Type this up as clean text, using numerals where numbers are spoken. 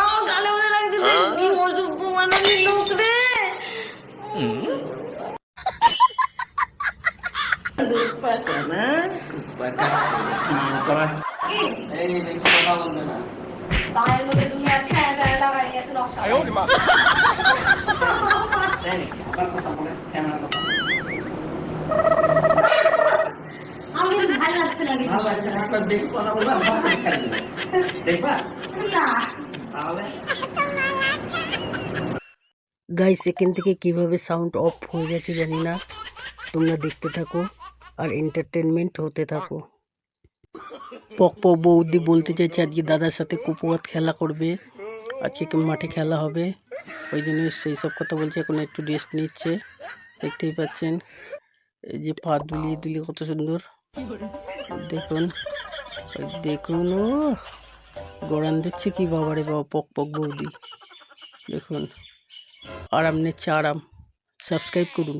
আমার গালে মনে লাগছে কি অসভ্য মানুষ লোক রে। স্নান করা এই বেশি কথা বলবে না। পায়ের মধ্যে দুনিয়ার ফ্যান ফ্যান লাগাই আছে নকশা। আবার কথা বলে ক্যামেরার কথা আমি ভালো লাগছে না ভালো লাগছে না। আপনার দেখে কথা বলবা দেখবা না তাহলে গাইস এখান থেকে কিভাবে সাউন্ড অফ হয়ে গেছে জানি না, তোমরা দেখতে থাকো আর এন্টারটেনমেন্ট হতে থাকো। পক পক বৌদি বলতে চাইছে আজকে দাদার সাথে কুপোয়াত খেলা করবে, আজকে মাঠে খেলা হবে, ওই জন্য সেই সব কথা বলছে। এখন একটু রেস্ট নিচ্ছে, দেখতেই পাচ্ছেন। এই যে পা দুলিয়ে দুলিয়ে কত সুন্দর দেখুন, দেখুন ও গড়ান দিচ্ছে কি বাবারে বাবা। পক পক বৌদি দেখুন আরাম নিচ্ছে, আরাম। সাবস্ক্রাইব করুন।